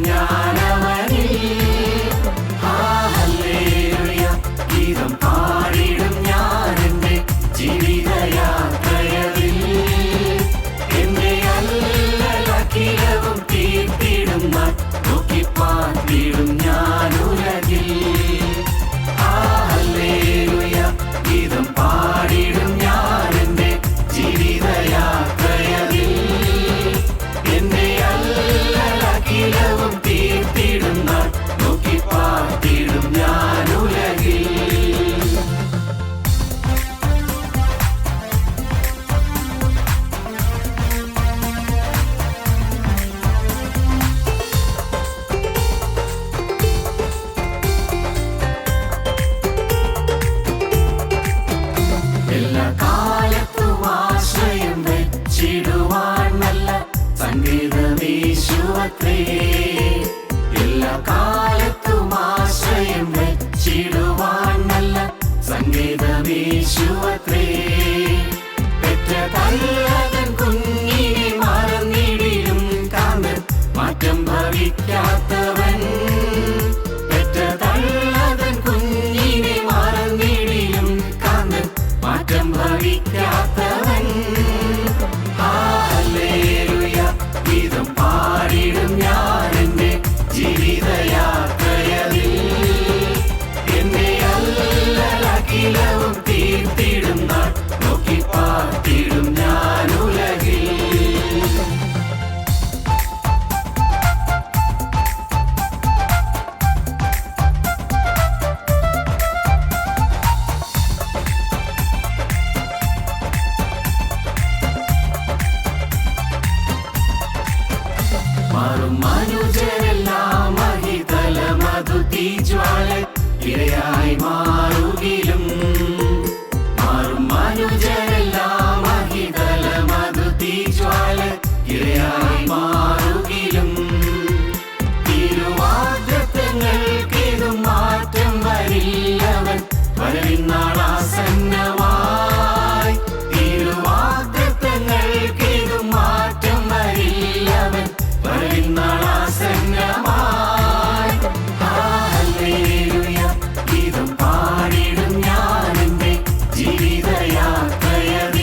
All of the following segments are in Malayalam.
ഞാനവനിൽ. ഹല്ലേലൂയ ഗീതം പാടിടും ഞാൻ എൻ്റെ ജീവിതയാത്രയിൽ. എന്നെ അല്ലലഖിലവും തീർത്തിടും നാൾ നോക്കിപ്പാർത്തിടും ഞാൻ ഉലകിൽ. ഹല്ലേലൂയ ഗീതം പാടിടും ഞാൻ എൻ്റെ ജീവിതയാത്രയിൽ. എന്നെ അല്ലലഖിലവും തീർത്തിടും നാൾ നോക്കിപ്പാർത്തിടും ഞാൻ ഉലകിൽ. എല്ലാ കാലത്തും ആശ്രയം വെച്ചിടുവാൻ നല്ല സംഗീതമേശുവത്രേ. എല്ലാ കാലത്തും ആശ്രയം വെച്ചിടുവാൻ നല്ല സംഗീതമേശുവത്രേ. പെറ്റ തല്ലതൻ കുഞ്ഞിനെ മറന്നിടിലും കാന്തൻ മാറ്റം ഭവിക്കാത്തവൻ. പെറ്റ തല്ലതൻ കുഞ്ഞിനെ മറന്നിടിലും കാന്തൻ മാറ്റം ഭവിക്കാത്തവൻ. ഹല്ലേലൂയ ഗീതം പാടിടും ഞാൻ എൻ്റെ ജീവിതയാത്രയിൽ. എന്നെ അല്ലലഖിലവും തീർത്തിടും നാൾ നോക്കിപ്പാർത്തിടും ഞാൻ ഉലകിൽ. മാറും മനുജരെല്ലാം മഹിതല മധു തീജ്വാല ഇരയായി മാറുകിലും. മാറും മനുജരെല്ലാം മഹിതല മധു തീജ്വാല ഇരയായി മാറുകിലും. തിരുവാഗ്ദത്തങ്ങൾക്കേതും മാറ്റം വരില്ലവൻ വരവിന്നാളാസന്നമായി. തിരുവാഗ്ദത്തങ്ങൾക്കേതും മാറ്റം വരില്ലവൻ വരവിന്നാളാസന്നമായി. ഹല്ലേലൂയ ഗീതം പാടിടും ഞാൻ എൻ്റെ ജീവിതയാത്രയിൽ.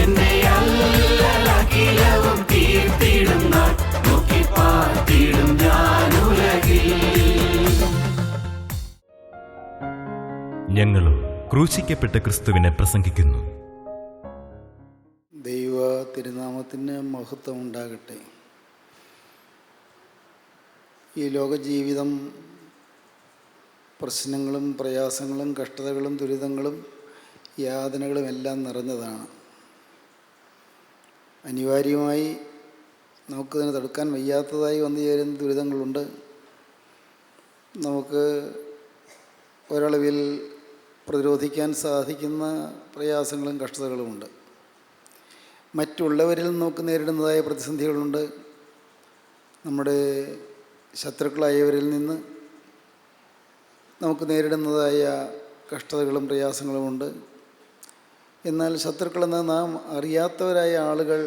എന്നെ അല്ലലഖിലവും തീർത്തിടും നാൾ നോക്കിപ്പാർത്തിടും ഞാൻ ഉലകിൽ. ഞങ്ങളും ക്രൂശിക്കപ്പെട്ട ക്രിസ്തുവിനെ പ്രസംഗിക്കുന്നു. ദൈവ തിരുനാമത്തിന് മഹത്വം ഉണ്ടാകട്ടെ. ഈ ലോകജീവിതം പ്രശ്നങ്ങളും പ്രയാസങ്ങളും കഷ്ടതകളും ദുരിതങ്ങളും യാതനകളും എല്ലാം നിറഞ്ഞതാണ്. അനിവാര്യമായി നമുക്കതിനെ തടുക്കാൻ വയ്യാത്തതായി വന്നു ചേരുന്ന ദുരിതങ്ങളുണ്ട്. നമുക്ക് ഒരളവിൽ പ്രതിരോധിക്കാൻ സാധിക്കുന്ന പ്രയാസങ്ങളും കഷ്ടതകളുമുണ്ട്. മറ്റുള്ളവരിൽ നമുക്ക് നേരിടുന്നതായ പ്രതിസന്ധികളുണ്ട്. നമ്മുടെ ശത്രുക്കളായവരിൽ നിന്ന് നമുക്ക് നേരിടുന്നതായ കഷ്ടതകളും പ്രയാസങ്ങളുമുണ്ട്. എന്നാൽ ശത്രുക്കളെന്ന് നാം അറിയാത്തവരായ ആളുകൾ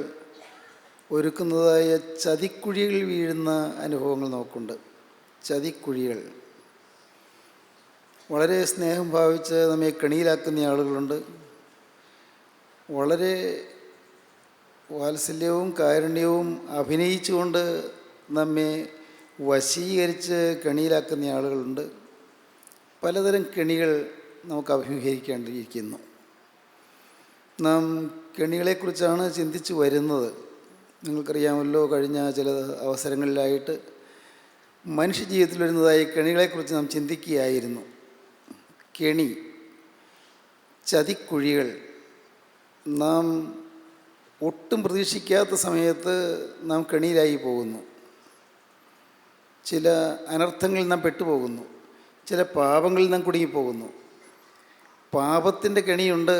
ഒരുക്കുന്നതായ ചതിക്കുഴികളിൽ വീഴുന്ന അനുഭവങ്ങൾ നമുക്കുണ്ട്. ചതിക്കുഴികൾ വളരെ സ്നേഹം ഭാവിച്ച് നമ്മെ കെണിയിലാക്കുന്ന ആളുകളുണ്ട്. വളരെ വാത്സല്യവും കാരുണ്യവും അഭിനയിച്ചുകൊണ്ട് നമ്മെ വശീകരിച്ച് കെണിയിലാക്കുന്ന ആളുകളുണ്ട്. പലതരം കെണികൾ നമുക്ക് അഭിമുഖീകരിക്കേണ്ടിയിരിക്കുന്നു. നാം കെണികളെക്കുറിച്ചാണ് ചിന്തിച്ചു വരുന്നത്. നിങ്ങൾക്കറിയാമല്ലോ, കഴിഞ്ഞ ചില അവസരങ്ങളിലായിട്ട് മനുഷ്യജീവിതത്തിൽ വരുന്നതായ കെണികളെക്കുറിച്ച് നാം ചിന്തിക്കുകയായിരുന്നു. കെണി, ചതിക്കുഴികൾ, നാം ഒട്ടും പ്രതീക്ഷിക്കാത്ത സമയത്ത് നാം കെണിയിലായി പോകുന്നു. ചില അനർത്ഥങ്ങളിൽ നാം പെട്ടുപോകുന്നു. ചില പാപങ്ങളിൽ നാം കുടുങ്ങിപ്പോകുന്നു. പാപത്തിൻ്റെ കെണിയുണ്ട്,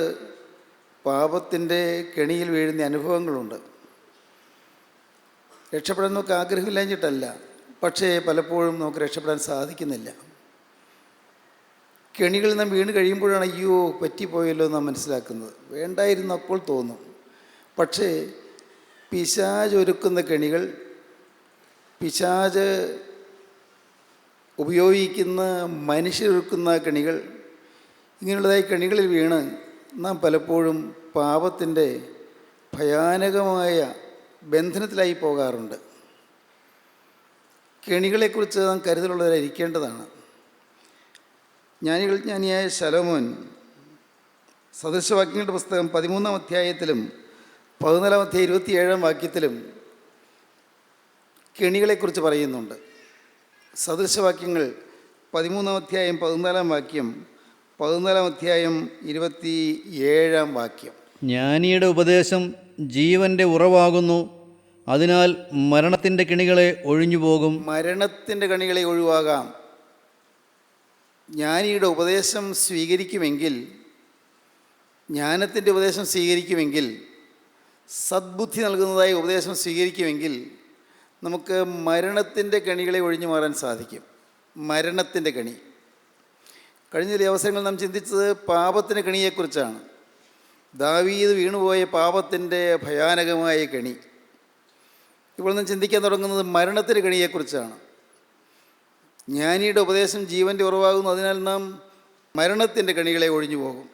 പാപത്തിൻ്റെ കെണിയിൽ വീഴുന്ന അനുഭവങ്ങളുണ്ട്. രക്ഷപ്പെടാൻ നമുക്ക് ആഗ്രഹമില്ലാഞ്ഞിട്ടല്ല, പക്ഷേ പലപ്പോഴും നമുക്ക് രക്ഷപ്പെടാൻ സാധിക്കുന്നില്ല. കെണികളിൽ നാം വീണ് കഴിയുമ്പോഴാണ് അയ്യോ പറ്റിപ്പോയല്ലോ നാം മനസ്സിലാക്കുന്നത്. വേണ്ടായിരുന്നപ്പോൾ തോന്നും. പക്ഷേ പിശാചൊരുക്കുന്ന കെണികൾ, പിശാച് ഉപയോഗിക്കുന്ന മനുഷ്യരൊരുക്കുന്ന കെണികൾ, ഇങ്ങനെയുള്ളതായ കെണികളിൽ വീണ് നാം പലപ്പോഴും പാപത്തിൻ്റെ ഭയാനകമായ ബന്ധനത്തിലായി പോകാറുണ്ട്. കെണികളെക്കുറിച്ച് നാം കരുതലുള്ളവരായിരിക്കേണ്ടതാണ്. ജ്ഞാനിയായ ശലോമോൻ സദൃശവാക്യങ്ങളുടെ പുസ്തകം 13-ാം അധ്യായത്തിലും 14-ാം അധ്യായം 27-ാം വാക്യത്തിലും കെണികളെക്കുറിച്ച് പറയുന്നുണ്ട്. സദൃശവാക്യങ്ങൾ 13-ാം അധ്യായം 14-ാം വാക്യം, 14-ാം അധ്യായം 27-ാം വാക്യം. ജ്ഞാനിയുടെ ഉപദേശം ജീവൻ്റെ ഉറവാകുന്നു, അതിനാൽ മരണത്തിൻ്റെ കെണികളെ ഒഴിഞ്ഞുപോകും. മരണത്തിൻ്റെ കെണികളെ ഒഴിവാകാം. ജ്ഞാനിയുടെ ഉപദേശം സ്വീകരിക്കുമെങ്കിൽ, ജ്ഞാനത്തിൻ്റെ ഉപദേശം സ്വീകരിക്കുമെങ്കിൽ, സദ്ബുദ്ധി നൽകുന്നതായ ഉപദേശം സ്വീകരിക്കുമെങ്കിൽ നമുക്ക് മരണത്തിൻ്റെ കെണികളെ ഒഴിഞ്ഞു മാറാൻ സാധിക്കും. മരണത്തിൻ്റെ കെണി, കഴിഞ്ഞ ചില അവസരങ്ങൾ നാം ചിന്തിച്ചത് പാപത്തിൻ്റെ കെണിയെക്കുറിച്ചാണ്. ദാവീദ് വീണുപോയ പാപത്തിൻ്റെ ഭയാനകമായ കെണി. ഇപ്പോൾ നാം ചിന്തിക്കാൻ തുടങ്ങുന്നത് മരണത്തിൻ്റെ കെണിയെക്കുറിച്ചാണ്. ജ്ഞാനിയുടെ ഉപദേശം ജീവൻ്റെ ഉറവാകുന്നു, അതിനാൽ നാം മരണത്തിൻ്റെ കെണികളെ ഒഴിഞ്ഞു പോകും.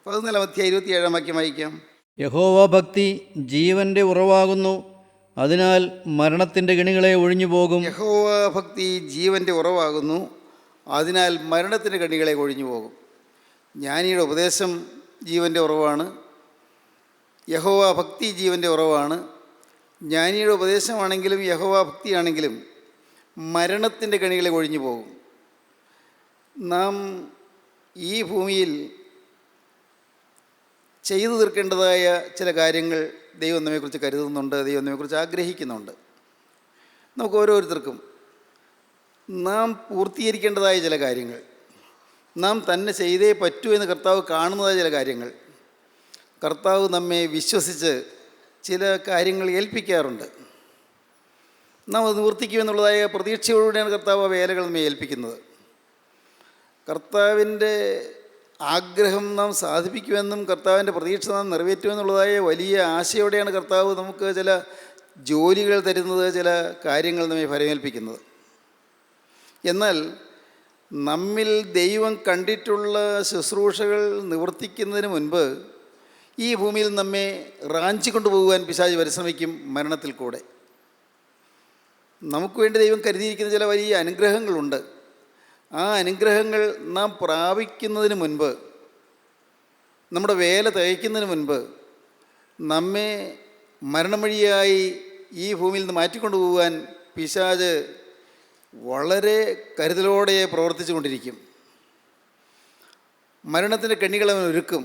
14-ാം അധ്യായം 27-ാം വാക്യം വായിക്കാം. യഹോവ ഭക്തി ജീവൻ്റെ ഉറവാകുന്നു, അതിനാൽ മരണത്തിൻ്റെ കെണികളെ ഒഴിഞ്ഞുപോകും. യഹോവ ഭക്തി ജീവൻ്റെ ഉറവാകുന്നു, അതിനാൽ മരണത്തിൻ്റെ കെണികളെ ഒഴിഞ്ഞു പോകും. ജ്ഞാനിയുടെ ഉപദേശം ജീവൻ്റെ ഉറവാണ്. യഹോവ ഭക്തി ജീവൻ്റെ ഉറവാണ്. ജ്ഞാനിയുടെ ഉപദേശമാണെങ്കിലും യഹോവ ഭക്തിയാണെങ്കിലും മരണത്തിൻ്റെ കെണികളെ ഒഴിഞ്ഞു പോകും. നാം ഈ ഭൂമിയിൽ ചെയ്തു തീർക്കേണ്ടതായ ചില കാര്യങ്ങൾ ദൈവം നമ്മെക്കുറിച്ച് കരുതുന്നുണ്ട്, ദൈവം നമ്മെക്കുറിച്ച് ആഗ്രഹിക്കുന്നുണ്ട്. നമുക്ക് ഓരോരുത്തർക്കും നാം പൂർത്തീകരിക്കേണ്ടതായ ചില കാര്യങ്ങൾ, നാം തന്നെ ചെയ്തേ പറ്റൂ എന്ന് കർത്താവ് കാണുന്നതായ ചില കാര്യങ്ങൾ, കർത്താവ് നമ്മെ വിശ്വസിച്ച് ചില കാര്യങ്ങൾ ഏൽപ്പിക്കാറുണ്ട്. നാം അത് നിവർത്തിക്കുമെന്നുള്ളതായ പ്രതീക്ഷയോടുകൂടിയാണ് കർത്താവ് ആ വേലകൾ നമ്മെ ഏൽപ്പിക്കുന്നത്. കർത്താവിൻ്റെ ആഗ്രഹം നാം സാധിപ്പിക്കുമെന്നും കർത്താവിൻ്റെ പ്രതീക്ഷ നാം നിറവേറ്റുമെന്നുള്ളതായ വലിയ ആശയോടെയാണ് കർത്താവ് നമുക്ക് ചില ജോലികൾ തരുന്നത്, ചില കാര്യങ്ങൾ നമ്മെ ഫലമേൽപ്പിക്കുന്നത്. എന്നാൽ നമ്മിൽ ദൈവം കണ്ടിട്ടുള്ള ശുശ്രൂഷകൾ നിവർത്തിക്കുന്നതിന് മുൻപ് ഈ ഭൂമിയിൽ നമ്മെ റാഞ്ചിക്കൊണ്ടുപോകുവാൻ പിശാച് പരിശ്രമിക്കും മരണത്തിൽ കൂടെ. നമുക്ക് വേണ്ടി ദൈവം കരുതിയിരിക്കുന്ന ചില വലിയ അനുഗ്രഹങ്ങളുണ്ട്. ആ അനുഗ്രഹങ്ങൾ നാം പ്രാപിക്കുന്നതിന് മുൻപ്, നമ്മുടെ വേല തികയ്ക്കുന്നതിന് മുൻപ് നമ്മെ മരണമഴിയായി ഈ ഭൂമിയിൽ നിന്ന് മാറ്റിക്കൊണ്ടുപോകാൻ പിശാച് വളരെ കരുതലോടെ പ്രവർത്തിച്ചു കൊണ്ടിരിക്കും. മരണത്തിൻ്റെ കെണികൾ അവൻ ഒരുക്കും.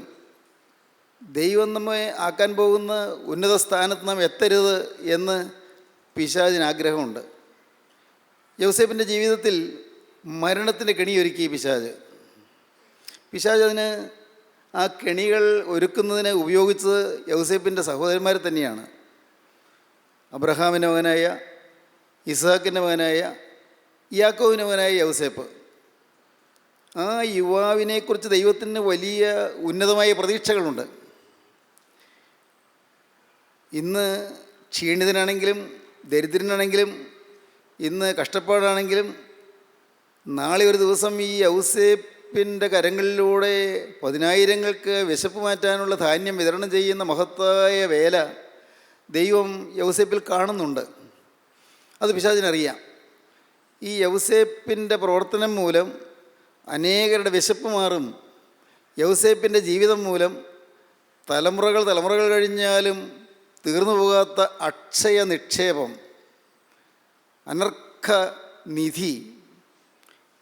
ദൈവം നമ്മെ ആക്കാൻ പോകുന്ന ഉന്നത സ്ഥാനത്ത് നാം എത്തരുത് എന്ന് പിശാചിന് ആഗ്രഹമുണ്ട്. യൗസേപ്പിൻ്റെ ജീവിതത്തിൽ മരണത്തിൻ്റെ കെണിയൊരുക്കി പിശാച്. അതിന് ആ കെണികൾ ഒരുക്കുന്നതിന് ഉപയോഗിച്ചത് യൗസേപ്പിൻ്റെ സഹോദരന്മാരെ തന്നെയാണ്. അബ്രഹാമിൻ്റെ മകനായ, ഇസ്ഹാക്കിൻ്റെ മകനായ, യാക്കോബിൻ്റെ മകനായ യൗസേപ്പ്. ആ യുവാവിനെക്കുറിച്ച് ദൈവത്തിന് വലിയ ഉന്നതമായ പ്രതീക്ഷകളുണ്ട്. ഇന്ന് ക്ഷീണിതനാണെങ്കിലും ദരിദ്രനാണെങ്കിലും ഇന്ന് കഷ്ടപ്പാടാണെങ്കിലും നാളെ ഒരു ദിവസം ഈ യൗസേപ്പിൻ്റെ കരങ്ങളിലൂടെ 10,000-ങ്ങൾക്ക് വിശപ്പ് മാറ്റാനുള്ള ധാന്യം വിതരണം ചെയ്യുന്ന മഹത്തായ വേല ദൈവം യൗസേപ്പിൽ കാണുന്നുണ്ട്. അത് പിശാചിനറിയാം. ഈ യൗസേപ്പിൻ്റെ പ്രവർത്തനം മൂലം അനേകരുടെ വിശപ്പ് മാറും. യൗസേപ്പിൻ്റെ ജീവിതം മൂലം തലമുറകൾ കഴിഞ്ഞാലും തീർന്നു പോകാത്ത അക്ഷയ നിക്ഷേപം, അനർഘ നിധി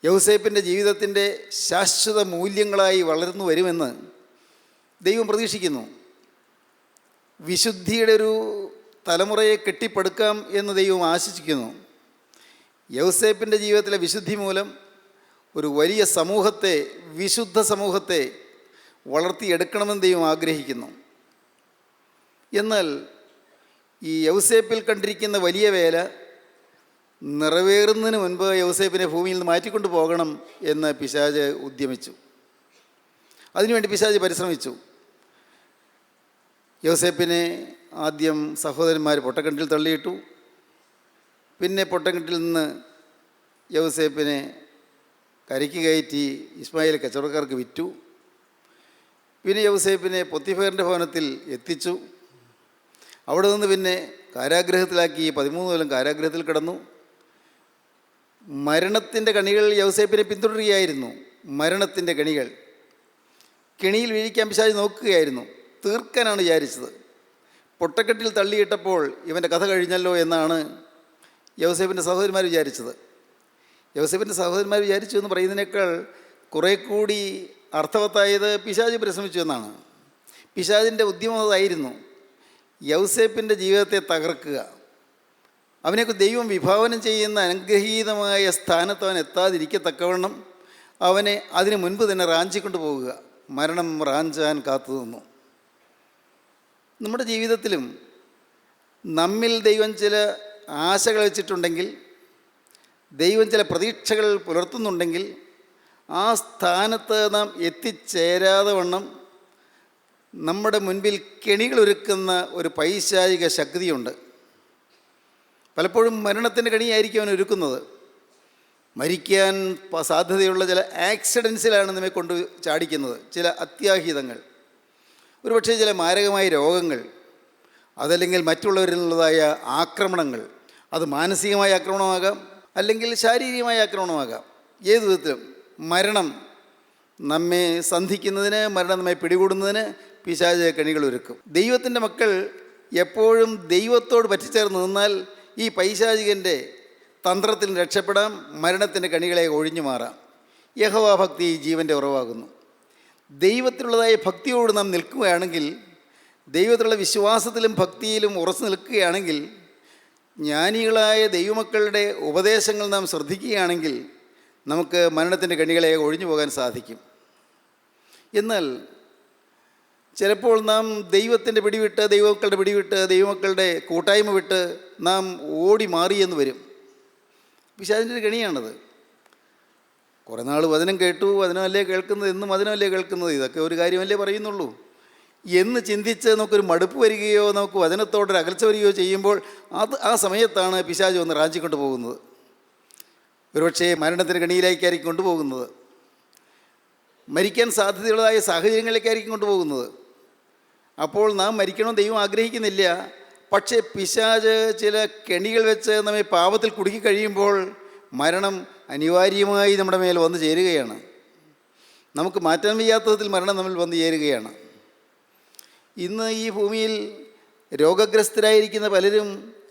യൗസേപ്പിൻ്റെ ജീവിതത്തിൻ്റെ ശാശ്വത മൂല്യങ്ങളായി വളർന്നു വരുമെന്ന് ദൈവം പ്രതീക്ഷിക്കുന്നു. വിശുദ്ധിയുടെ ഒരു തലമുറയെ കെട്ടിപ്പടുക്കാം എന്ന് ദൈവം ആശിക്കുന്നു. യൗസേപ്പിൻ്റെ ജീവിതത്തിലെ വിശുദ്ധി മൂലം ഒരു വലിയ സമൂഹത്തെ, വിശുദ്ധ സമൂഹത്തെ വളർത്തിയെടുക്കണമെന്ന് ദൈവം ആഗ്രഹിക്കുന്നു. എന്നാൽ ഈ യൗസേപ്പിൽ കണ്ടിരിക്കുന്ന വലിയ വേല നിറവേറുന്നതിന് മുൻപ് യൗസേപ്പിനെ ഭൂമിയിൽ നിന്ന് മാറ്റിക്കൊണ്ടു പോകണം എന്ന് പിശാച് ഉദ്യമിച്ചു. അതിനുവേണ്ടി പിശാച് പരിശ്രമിച്ചു. യൗസേപ്പിനെ ആദ്യം സഹോദരന്മാർ പൊട്ടക്കിണറ്റിൽ തള്ളിയിട്ടു. പിന്നെ പൊട്ടക്കിണറ്റിൽ നിന്ന് യൗസേപ്പിനെ കരയ്ക്ക് കയറ്റി ഇസ്മായിൽ കച്ചവടക്കാർക്ക് വിറ്റു. പിന്നെ യൗസേപ്പിനെ പൊത്തിഫേറിൻ്റെ ഭവനത്തിൽ എത്തിച്ചു. അവിടെ നിന്ന് പിന്നെ കാരാഗ്രഹത്തിലാക്കി. 13 കൊല്ലം കാരാഗ്രഹത്തിൽ കിടന്നു. മരണത്തിൻ്റെ കണികൾ യൗസേപ്പിനെ പിന്തുടരുകയായിരുന്നു. മരണത്തിൻ്റെ കെണികൾ, കെണിയിൽ വീഴിക്കാൻ പിശാച് നോക്കുകയായിരുന്നു. തീർക്കാനാണ് വിചാരിച്ചത്. പൊട്ടക്കെട്ടിൽ തള്ളിയിട്ടപ്പോൾ ഇവൻ്റെ കഥ കഴിഞ്ഞല്ലോ എന്നാണ് യൗസേപ്പിൻ്റെ സഹോദരന്മാർ വിചാരിച്ചത്. യൗസേപ്പിൻ്റെ സഹോദരന്മാർ വിചാരിച്ചു എന്ന് പറയുന്നതിനേക്കാൾ കുറേ കൂടി അർത്ഥവത്തായത് പിശാച് പരിശ്രമിച്ചു എന്നാണ്. പിശാചിൻ്റെ ഉദ്യമം അതായിരുന്നു, യൗസേപ്പിൻ്റെ ജീവിതത്തെ തകർക്കുക. അവനെയൊക്കെ ദൈവം വിഭാവനം ചെയ്യുന്ന അനുഗ്രഹീതമായ സ്ഥാനത്ത് അവൻ എത്താതിരിക്കത്തക്കവണ്ണം അവനെ അതിനു മുൻപ് തന്നെ റാഞ്ചിക്കൊണ്ട് പോവുക. മരണം റാഞ്ചാൻ കാത്തു നിന്നു. നമ്മുടെ ജീവിതത്തിലും നമ്മിൽ ദൈവം ചില ആശകൾ വെച്ചിട്ടുണ്ടെങ്കിൽ, ദൈവം ചില പ്രതീക്ഷകൾ പുലർത്തുന്നുണ്ടെങ്കിൽ, ആ സ്ഥാനത്ത് നാം എത്തിച്ചേരാതെ വണ്ണം നമ്മുടെ മുൻപിൽ കെണികളൊരുക്കുന്ന ഒരു പൈശാചിക ശക്തിയുണ്ട്. പലപ്പോഴും മരണത്തിൻ്റെ കെണിയായിരിക്കും അവൻ ഒരുക്കുന്നത്. മരിക്കാൻ സാധ്യതയുള്ള ചില ആക്സിഡൻസിലാണ് നമ്മെ കൊണ്ട് ചാടിക്കുന്നത്. ചില അത്യാഹിതങ്ങൾ, ഒരുപക്ഷെ ചില മാരകമായ രോഗങ്ങൾ, അതല്ലെങ്കിൽ മറ്റുള്ളവരിൽ നിന്നുള്ളതായ ആക്രമണങ്ങൾ. അത് മാനസികമായ ആക്രമണമാകാം, അല്ലെങ്കിൽ ശാരീരികമായ ആക്രമണമാകാം. ഏതു വിധത്തിലും മരണം നമ്മെ സന്ധിക്കുന്നതിന്, മരണം നമ്മെ പിടികൂടുന്നതിന് പിശാച് കെണികൾ ഒരുക്കും. ദൈവത്തിൻ്റെ മക്കൾ എപ്പോഴും ദൈവത്തോട് പറ്റിച്ചേർന്ന് നിന്നാൽ ഈ പൈശാചികൻ്റെ തന്ത്രത്തിൽ രക്ഷപ്പെടാം, മരണത്തിൻ്റെ കണികളെ ഒഴിഞ്ഞു മാറാം. യഹോവാഭക്തി ജീവൻ്റെ ഉറവാകുന്നു. ദൈവത്തിലുള്ളതായ ഭക്തിയോട് നാം നിൽക്കുകയാണെങ്കിൽ, ദൈവത്തിലുള്ള വിശ്വാസത്തിലും ഭക്തിയിലും ഉറച്ചു നിൽക്കുകയാണെങ്കിൽ, ജ്ഞാനികളായ ദൈവമക്കളുടെ ഉപദേശങ്ങൾ നാം ശ്രദ്ധിക്കുകയാണെങ്കിൽ നമുക്ക് മരണത്തിൻ്റെ കണികളെ ഒഴിഞ്ഞു പോകാൻ സാധിക്കും. എന്നാൽ ചിലപ്പോൾ നാം ദൈവത്തിൻ്റെ പിടിവിട്ട്, ദൈവമക്കളുടെ പിടിവിട്ട്, ദൈവമക്കളുടെ കൂട്ടായ്മ വിട്ട് നാം ഓടി മാറിയെന്ന് വരും. പിശാചിൻ്റെ കെണിയാണത്. കുറേ നാൾ വചനം കേട്ടു, വചനമല്ലേ കേൾക്കുന്നത്, എന്നും വചനമല്ലേ കേൾക്കുന്നത്, ഇതൊക്കെ ഒരു കാര്യമല്ലേ പറയുന്നുള്ളൂ എന്ന് ചിന്തിച്ച് നമുക്കൊരു മടുപ്പ് വരികയോ നമുക്ക് വചനത്തോടൊരു അകൽച്ച വരികയോ ചെയ്യുമ്പോൾ ആ സമയത്താണ് പിശാച് വന്ന് റാഞ്ചിക്കൊണ്ട് പോകുന്നത്. ഒരുപക്ഷേ മരണത്തിൻ്റെ കെണിയിലേക്കായിരിക്കും കൊണ്ടുപോകുന്നത്. മരിക്കാൻ സാധ്യതയുള്ളതായ സാഹചര്യങ്ങളിലേക്കായിരിക്കും കൊണ്ടുപോകുന്നത്. അപ്പോൾ നാം മരിക്കണമെന്ന് ദൈവം ആഗ്രഹിക്കുന്നില്ല. പക്ഷേ പിശാച് ചില കെണികൾ വെച്ച് നമ്മെ പാപത്തിൽ കുടുക്കി കഴിയുമ്പോൾ മരണം അനിവാര്യമായി നമ്മുടെ മേൽ വന്നു ചേരുകയാണ്. നമുക്ക് മാറ്റാൻ വയ്യാത്ത വിധത്തിൽ മരണം നമ്മിൽ വന്നു ചേരുകയാണ്. ഇന്ന് ഈ ഭൂമിയിൽ രോഗഗ്രസ്തരായിരിക്കുന്ന പലരും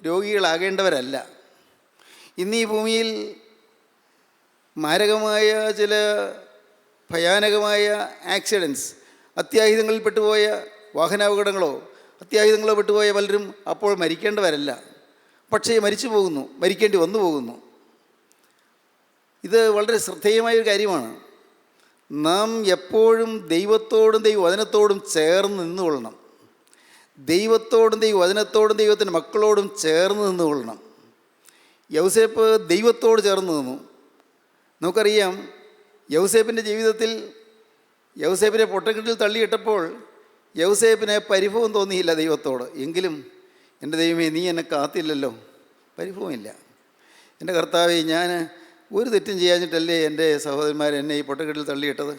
രോഗികളാകേണ്ടവരല്ല. ഇന്ന് ഈ ഭൂമിയിൽ മാരകമായ ചില ഭയാനകമായ ആക്സിഡൻറ്റ്സ്, അത്യാഹിതങ്ങളിൽ പെട്ടുപോയ വാഹനാപകടങ്ങളോ അത്യാഹിതങ്ങളോ പെട്ടുപോയ പലരും അപ്പോൾ മരിക്കേണ്ടവരല്ല, പക്ഷേ മരിച്ചു പോകുന്നു, മരിക്കേണ്ടി വന്നു പോകുന്നു. ഇത് വളരെ ശ്രദ്ധേയമായൊരു കാര്യമാണ്. നാം എപ്പോഴും ദൈവത്തോടും ദൈവവചനത്തോടും ചേർന്ന് നിന്നുകൊള്ളണം. ദൈവത്തോടും ദൈവവചനത്തോടും ദൈവത്തിൻ്റെ മക്കളോടും ചേർന്ന് നിന്നുകൊള്ളണം. യൗസേപ്പ് ദൈവത്തോട് ചേർന്ന് നിന്നു. നമുക്കറിയാം, യൗസേപ്പിൻ്റെ ജീവിതത്തിൽ യൗസേപ്പിനെ പൊട്ടക്കിണറ്റിൽ തള്ളിയിട്ടപ്പോൾ യൗസേപ്പിന് പരിഭവം തോന്നിയില്ല ദൈവത്തോട്. എങ്കിലും എൻ്റെ ദൈവമേ, നീ എന്നെ കാത്തില്ലല്ലോ, പരിഭവമില്ല. എൻ്റെ കർത്താവേ, ഞാൻ ഒരു തെറ്റും ചെയ്യാഞ്ഞിട്ടല്ലേ എൻ്റെ സഹോദരന്മാർ എന്നെ ഈ പൊട്ടക്കിണറ്റിൽ തള്ളിയിട്ടത്.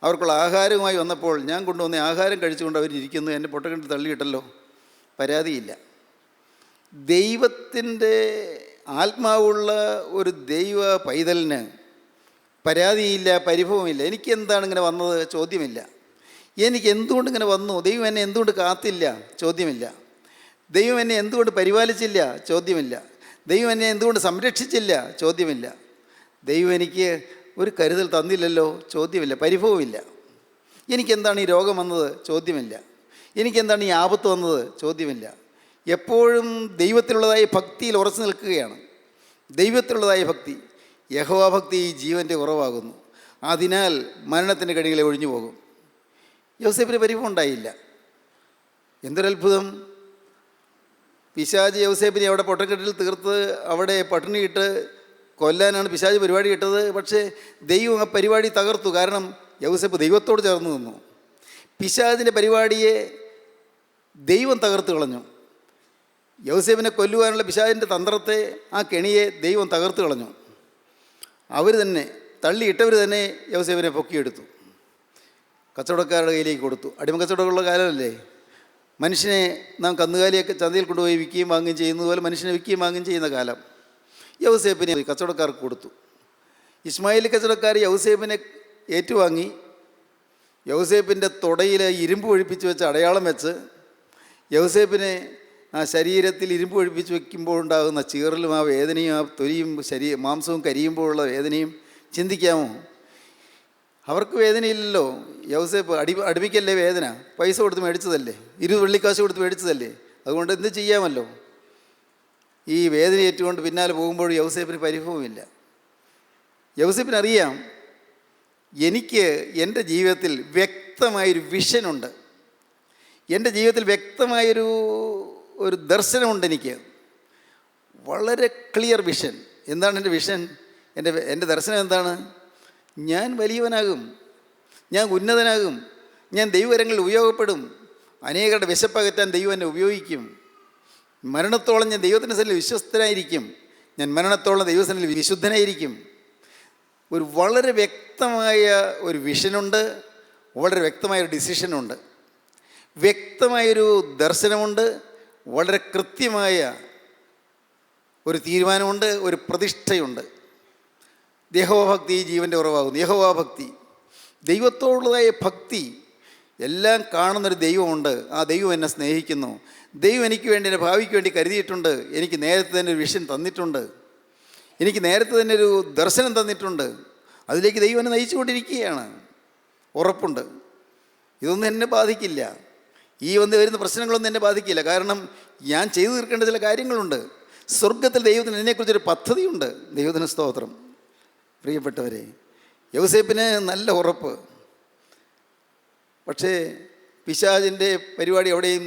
അവർക്കുള്ള ആഹാരവുമായി വന്നപ്പോൾ ഞാൻ കൊണ്ടുവന്ന ആഹാരം കഴിച്ചുകൊണ്ട് അവരിയ്ക്കുന്നു, എൻ്റെ പൊട്ടക്കിണറ്റിൽ തള്ളിയിട്ടല്ലോ. പരാതിയില്ല. ദൈവത്തിൻ്റെ ആത്മാവുള്ള ഒരു ദൈവ പൈതലിന് പരാതിയില്ല, പരിഭവമില്ല. എനിക്ക് എന്താണ് ഇങ്ങനെ വന്നത് ചോദ്യമില്ല. എനിക്ക് എന്തുകൊണ്ട് ഇങ്ങനെ വന്നു, ദൈവം എന്നെ എന്തുകൊണ്ട് കാത്തില്ല ചോദ്യമില്ല. ദൈവം എന്നെ എന്തുകൊണ്ട് പരിപാലിച്ചില്ല ചോദ്യമില്ല. ദൈവം എന്നെ എന്തുകൊണ്ട് സംരക്ഷിച്ചില്ല ചോദ്യമില്ല. ദൈവം എനിക്ക് ഒരു കരുതൽ തന്നില്ലല്ലോ ചോദ്യമില്ല, പരിഭവമില്ല. എനിക്കെന്താണ് ഈ രോഗം വന്നത് ചോദ്യമില്ല. എനിക്കെന്താണ് ഈ ആപത്ത് വന്നത് ചോദ്യമില്ല. എപ്പോഴും ദൈവത്തിലുള്ളതായ ഭക്തിയിൽ ഉറച്ചു നിൽക്കുകയാണ്. ദൈവത്തിലുള്ളതായ ഭക്തി, യഹോവാഭക്തി ഈ ജീവൻ്റെ ഉറവാകുന്നു. അതിനാൽ മരണത്തിൻ്റെ കണികളെ ഒഴിഞ്ഞു പോകും. യൗസേപ്പിന് പരിഭവം ഉണ്ടായില്ല. എന്തൊരത്ഭുതം! പിശാച് യൗസേപ്പിനെ അവിടെ പൊട്ടക്കെട്ടിൽ തീർത്ത് അവിടെ പട്ടിണിയിട്ട് കൊല്ലാനാണ് പിശാച് പരിപാടി ഇട്ടത്. പക്ഷേ ദൈവം ആ പരിപാടി തകർത്തു. കാരണം യൗസേപ്പ് ദൈവത്തോട് ചേർന്ന് നിന്നു. പിശാചിൻ്റെ പരിപാടിയെ ദൈവം തകർത്ത് കളഞ്ഞു. യൗസേപ്പിനെ കൊല്ലുവാനുള്ള പിശാചിൻ്റെ തന്ത്രത്തെ, ആ കെണിയെ ദൈവം തകർത്ത് കളഞ്ഞു. അവർ തന്നെ തള്ളിയിട്ടവർ തന്നെ യൗസേപ്പിനെ പൊക്കിയെടുത്തു, കച്ചവടക്കാരുടെ കയ്യിലേക്ക് കൊടുത്തു. അടിമ കച്ചവടമുള്ള കാലമല്ലേ. മനുഷ്യനെ നാം കന്നുകാലിയൊക്കെ ചന്തയിൽ കൊണ്ടുപോയി വിൽക്കുകയും വാങ്ങുകയും ചെയ്യുന്നത് പോലെ മനുഷ്യനെ വിൽക്കുകയും വാങ്ങുകയും ചെയ്യുന്ന കാലം. യൗസേപ്പിനെ കച്ചവടക്കാർക്ക് കൊടുത്തു. ഇസ്മായിൽ കച്ചവടക്കാർ യൗസേപ്പിനെ ഏറ്റുവാങ്ങി യൗസേപ്പിൻ്റെ തുടയിൽ ഇരുമ്പ് ഒഴിപ്പിച്ച് വെച്ച് അടയാളം വെച്ച് യൗസേപ്പിനെ ആ ശരീരത്തിൽ ഇരുമ്പ് ഒഴിപ്പിച്ച് വയ്ക്കുമ്പോൾ ഉണ്ടാകുന്ന ചീറലും ആ വേദനയും ആ തൊലിയും മാംസവും കരിയുമ്പോഴുള്ള വേദനയും ചിന്തിക്കാമോ? അവർക്ക് വേദനയില്ലല്ലോ. യൗസേപ്പ് അടിപ്പിക്കല്ലേ വേദന, പൈസ കൊടുത്ത് മേടിച്ചതല്ലേ, 20 വെള്ളിക്കാശ് കൊടുത്ത് മേടിച്ചതല്ലേ, അതുകൊണ്ട് എന്ത് ചെയ്യാമല്ലോ. ഈ വേദന ഏറ്റുകൊണ്ട് പിന്നാലെ പോകുമ്പോൾ യൗസേപ്പിന് പരിഭവമില്ല. യൗസേപ്പിനറിയാം, എനിക്ക് എൻ്റെ ജീവിതത്തിൽ വ്യക്തമായൊരു വിഷനുണ്ട്, എൻ്റെ ജീവിതത്തിൽ വ്യക്തമായൊരു ദർശനമുണ്ട്. എനിക്ക് വളരെ ക്ലിയർ വിഷൻ. എന്താണ് എൻ്റെ വിഷൻ? എൻ്റെ ദർശനം എന്താണ്? ഞാൻ വലിയവനാകും, ഞാൻ ഉന്നതനാകും, ഞാൻ ദൈവകരങ്ങളിൽ ഉപയോഗപ്പെടും, അനേകരുടെ വിശപ്പകറ്റാൻ ദൈവം എന്നെ ഉപയോഗിക്കും, മരണത്തോളം ഞാൻ ദൈവത്തിൻ്റെ സന്നിധിയിൽ വിശ്വസ്തനായിരിക്കും, ഞാൻ മരണത്തോളം ദൈവസന്നിധിയിൽ വിശുദ്ധനായിരിക്കും. ഒരു വളരെ വ്യക്തമായ ഒരു വിഷനുണ്ട്, വളരെ വ്യക്തമായൊരു ഡിസിഷനുണ്ട്, വ്യക്തമായൊരു ദർശനമുണ്ട്, വളരെ കൃത്യമായ ഒരു തീരുമാനമുണ്ട്, ഒരു പ്രതിഷ്ഠയുണ്ട്. യഹോവാഭക്തി ജീവൻ്റെ ഉറവാകുന്നു. യഹോവാഭക്തി, ദൈവത്തോടുള്ളതായ ഭക്തി. എല്ലാം കാണുന്നൊരു ദൈവമുണ്ട്, ആ ദൈവം എന്നെ സ്നേഹിക്കുന്നു, ദൈവം എനിക്ക് വേണ്ടി, എൻ്റെ ഭാവിക്ക് വേണ്ടി കരുതിയിട്ടുണ്ട്, എനിക്ക് നേരത്തെ തന്നെ ഒരു വിഷൻ തന്നിട്ടുണ്ട്, എനിക്ക് നേരത്തെ തന്നെ ഒരു ദർശനം തന്നിട്ടുണ്ട്, അതിലേക്ക് ദൈവം എന്നെ നയിച്ചുകൊണ്ടിരിക്കുകയാണ്. ഉറപ്പുണ്ട്, ഇതൊന്നും എന്നെ ബാധിക്കില്ല, ഈ വരുന്ന പ്രശ്നങ്ങളൊന്നും എന്നെ ബാധിക്കില്ല. കാരണം ഞാൻ ചെയ്തു തീർക്കേണ്ട ചില കാര്യങ്ങളുണ്ട്. സ്വർഗത്തിൽ ദൈവത്തിന് എന്നെക്കുറിച്ചൊരു പദ്ധതിയുണ്ട്. ദൈവത്തിന് സ്തോത്രം. പ്രിയപ്പെട്ടവരെ, യൗസേപ്പിന് നല്ല ഉറപ്പ്. പക്ഷേ പിശാചിൻ്റെ പരിപാടി എവിടെയും